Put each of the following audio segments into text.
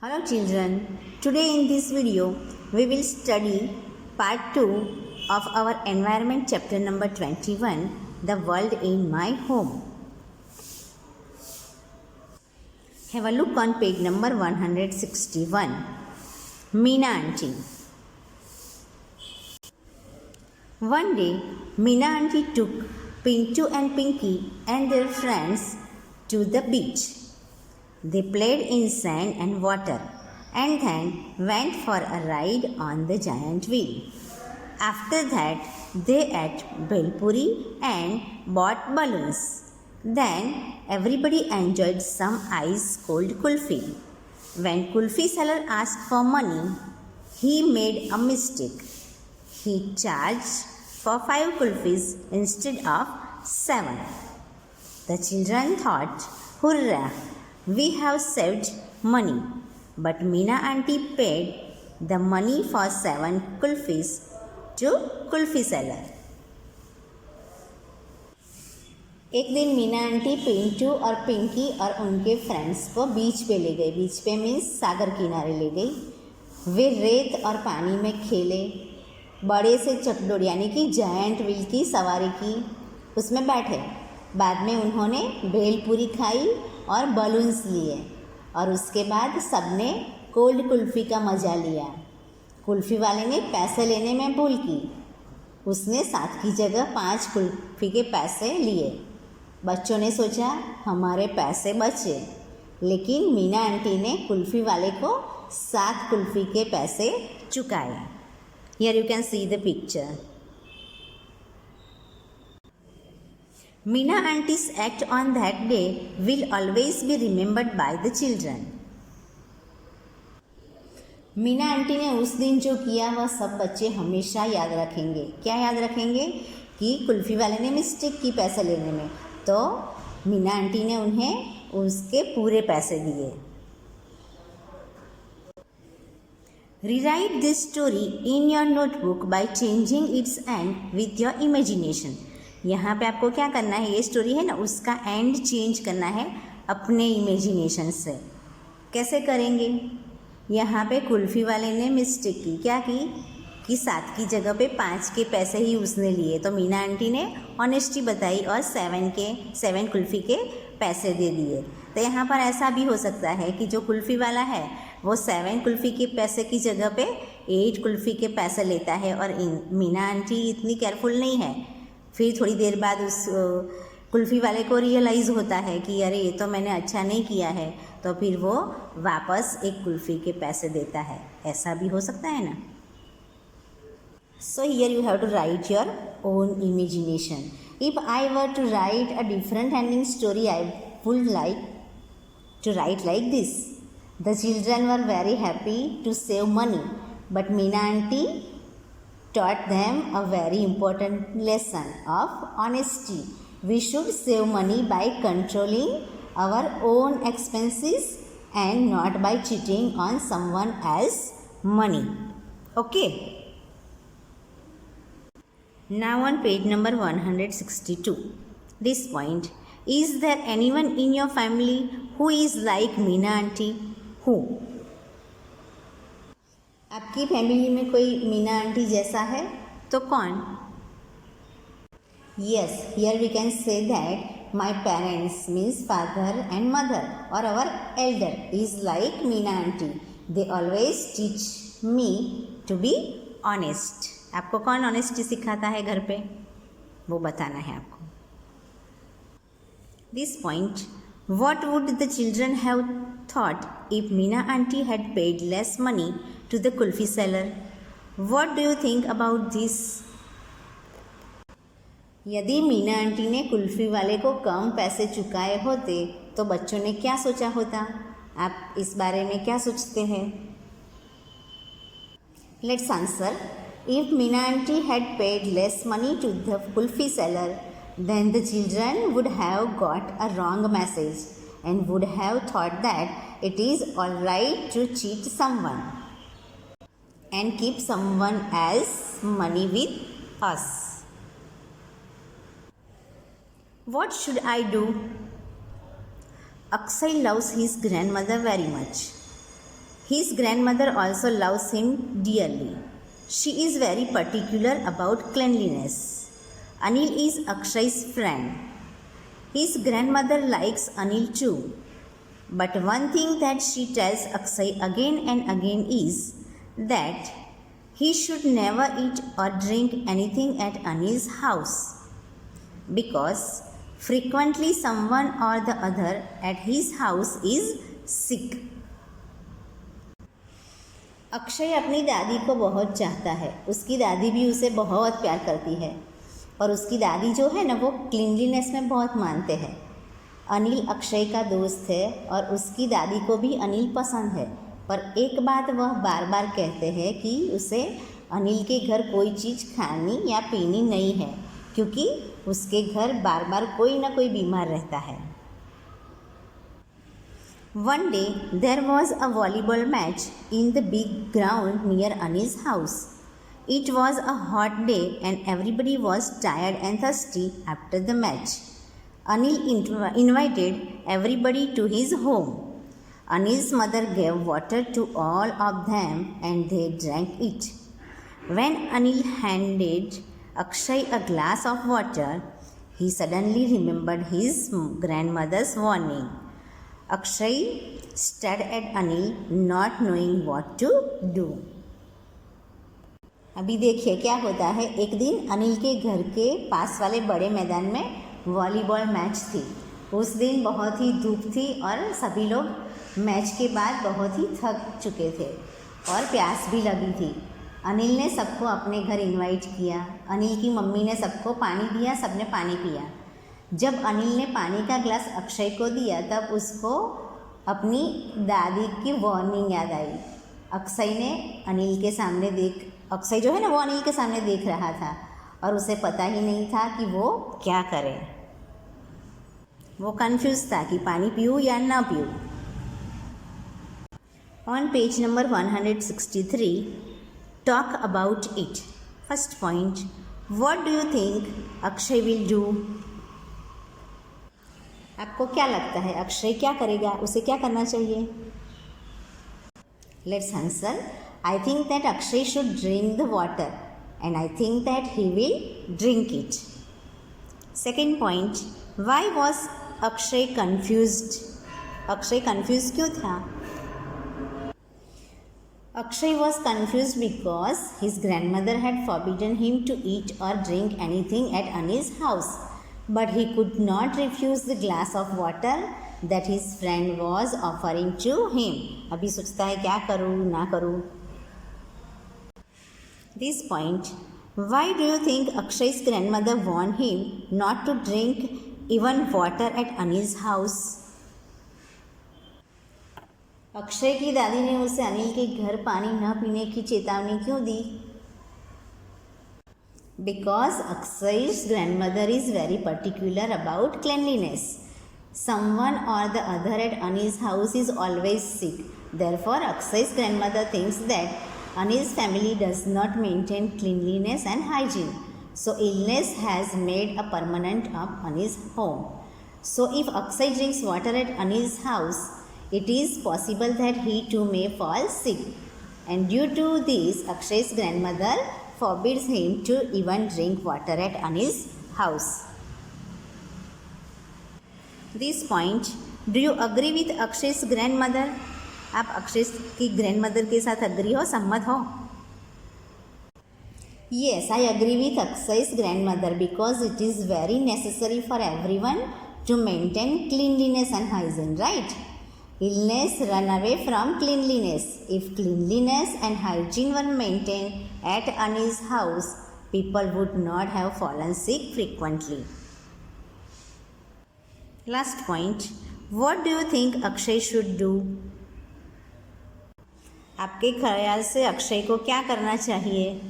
Hello children, today in this video we will study part 2 of our environment chapter number 21, The World in My Home. Have a look on page number 161. Meena Auntie. One day, Meena Auntie took Pintu and Pinky and their friends to the beach. They played in sand and water and then went for a ride on the giant wheel. After that, they ate belpuri and bought balloons. Then everybody enjoyed some ice cold kulfi. When kulfi seller asked for money, he made a mistake. He charged for 5 kulfis instead of 7. The children thought, "Hurrah! We have saved money." But Meena Auntie paid the money for 7 kulfis to kulfi seller. एक दिन Meena aunty Pintu और पिंकी और उनके friends को बीच पे ले गई. बीच पे मीन्स सागर किनारे ले गई. वे रेत और पानी में खेले, बड़े से चकडोर यानी कि जायंट व्हील की सवारी की, उसमें बैठे. बाद में उन्होंने भेलपूरी खाई और बलून्स लिए और उसके बाद सबने कोल्ड कुल्फ़ी का मज़ा लिया. कुल्फ़ी वाले ने पैसे लेने में भूल की. उसने 7 की जगह 5 कुल्फ़ी के पैसे लिए. बच्चों ने सोचा हमारे पैसे बचे, लेकिन मीना आंटी ने कुल्फ़ी वाले को 7 कुल्फ़ी के पैसे चुकाए. Here you can see the picture. Meena Auntie's act on that day will always be remembered by the children. Meena aunty ने उस दिन जो किया वह सब बच्चे हमेशा याद रखेंगे. क्या याद रखेंगे? कि कुल्फ़ी वाले ने मिस्टेक की पैसे लेने में, तो मीना आंटी ने उन्हें उसके पूरे पैसे दिए. Rewrite this story in your notebook by changing its end with your imagination. यहाँ पे आपको क्या करना है, ये स्टोरी है ना, उसका एंड चेंज करना है अपने इमेजिनेशन से. कैसे करेंगे? यहाँ पे कुल्फ़ी वाले ने मिस्टेक की. क्या की? कि 7 की जगह पे 5 के पैसे ही उसने लिए. तो मीना आंटी ने ऑनेस्टी बताई और 7 कुल्फ़ी के पैसे दे दिए. तो यहाँ पर ऐसा भी हो सकता है कि जो कुल्फ़ी वाला है वो 7 कुल्फ़ी के पैसे की जगह पे 8 कुल्फ़ी के पैसे लेता है और मीना आंटी इतनी केयरफुल नहीं है. फिर थोड़ी देर बाद उस कुल्फ़ी वाले को रियलाइज़ होता है कि अरे ये तो मैंने अच्छा नहीं किया है, तो फिर वो वापस 1 कुल्फ़ी के पैसे देता है. ऐसा भी हो सकता है ना. So here you have to write your own imagination. If I were to write a different ending story, I would like to write like this. The children were very happy to save money, but Meena aunty taught them a very important lesson of honesty. We should save money by controlling our own expenses and not by cheating on someone else's money. Okay. Now on page number 162. This point. Is there anyone in your family who is like Meena Auntie? Who? आपकी family में कोई Meena auntie जैसा है तो कौन? Yes, here we can say that my parents means father and mother और our elder is like Meena auntie. They always teach me to be honest. आपको कौन ऑनेस्टी सिखाता है घर पे, वो बताना है आपको. This point. What would the children have thought if Meena Auntie had paid less money to the kulfi seller? What do you think about this? यदि मीना आंटी ने कुल्फ़ी वाले को कम पैसे चुकाए होते तो बच्चों ने क्या सोचा होता? आप इस बारे में क्या सोचते हैं? Let's answer. If Meena Auntie had paid less money to the kulfi seller, then the children would have got a wrong message and would have thought that it is all right to cheat someone and keep someone else's money with us. What should I do? Akshay loves his grandmother very much. His grandmother also loves him dearly. She is very particular about cleanliness. Anil is Akshay's friend. His grandmother likes Anil too. But one thing that she tells Akshay again and again is that he should never eat or drink anything at Anil's house, because frequently someone or the other at his house is sick. Akshay अपनी दादी को बहुत चाहता है. उसकी दादी भी उसे बहुत प्यार करती है और उसकी दादी जो है ना वो क्लीनलीनेस में बहुत मानते हैं. अनिल अक्षय का दोस्त है और उसकी दादी को भी अनिल पसंद है, पर एक बात वह बार बार कहते हैं कि उसे अनिल के घर कोई चीज़ खानी या पीनी नहीं है, क्योंकि उसके घर बार बार कोई ना कोई बीमार रहता है. One day there was a volleyball match in the big ground near Anil's house. It was a hot day and everybody was tired and thirsty after the match. Anil invited everybody to his home. Anil's mother gave water to all of them and they drank it. When Anil handed Akshay a glass of water, he suddenly remembered his grandmother's warning. Akshay stared at Anil, not knowing what to do. अभी देखिए क्या होता है. एक दिन अनिल के घर के पास वाले बड़े मैदान में वॉलीबॉल मैच थी. उस दिन बहुत ही धूप थी और सभी लोग मैच के बाद बहुत ही थक चुके थे और प्यास भी लगी थी. अनिल ने सबको अपने घर इनवाइट किया. अनिल की मम्मी ने सबको पानी दिया, सबने पानी पिया. जब अनिल ने पानी का ग्लास अक्षय को दिया तब उसको अपनी दादी की वार्निंग याद आई. अक्षय जो है ना वो अनिल के सामने देख रहा था और उसे पता ही नहीं था कि वो क्या करे. वो कंफ्यूज था कि पानी पीऊँ या ना पीऊँ. On page number 163, talk about it. First point, what do you think Akshay will do? आपको क्या लगता है अक्षय क्या करेगा, उसे क्या करना चाहिए? Let's answer. I think that Akshay should drink the water and I think that he will drink it. Second point, why was Akshay confused? Akshay confuse क्यों था? Akshay was confused because his grandmother had forbidden him to eat or drink anything at Anil's house, but he could not refuse the glass of water that his friend was offering to him. अभी सोचता है क्या करूँ ना करूँ. This point, why do you think Akshay's grandmother warned him not to drink even water at Anil's house? Akshay की दादी ने उसे अनिल के घर पानी न पीने की चेतावनी क्यों दी? Because Akshay's grandmother is very particular about cleanliness. Someone or the other at Anil's house is always sick. Therefore, Akshay's grandmother thinks that Anil's family does not maintain cleanliness and hygiene. So, illness has made a permanent of Anil's home. So, if Akshay drinks water at Anil's house, it is possible that he too may fall sick. And due to this, Akshay's grandmother forbids him to even drink water at Anil's house. This point, do you agree with Akshay's grandmother? आप अक्षय की grandmother के साथ agree हो, सहमत हो? Yes, I agree with Akshay's grandmother because it is very necessary for everyone to maintain cleanliness and hygiene, right? Illness run away from cleanliness. If cleanliness and hygiene were maintained at Anil's house, people would not have fallen sick frequently. Last point, what do you think Akshay should do? आपके ख्याल से अक्षय को क्या करना चाहिए?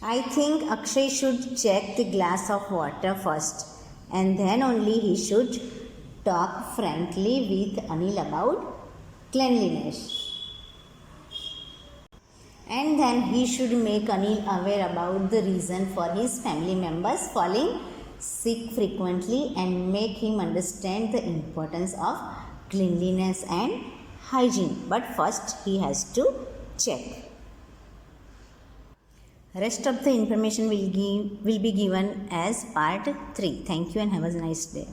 I think Akshay should check the glass of water first and then only he should talk frankly with Anil about cleanliness. And then he should make Anil aware about the reason for his family members falling sick frequently and make him understand the importance of cleanliness and hygiene, but first he has to check. Rest of the information will be given as part 3. Thank you and have a nice day.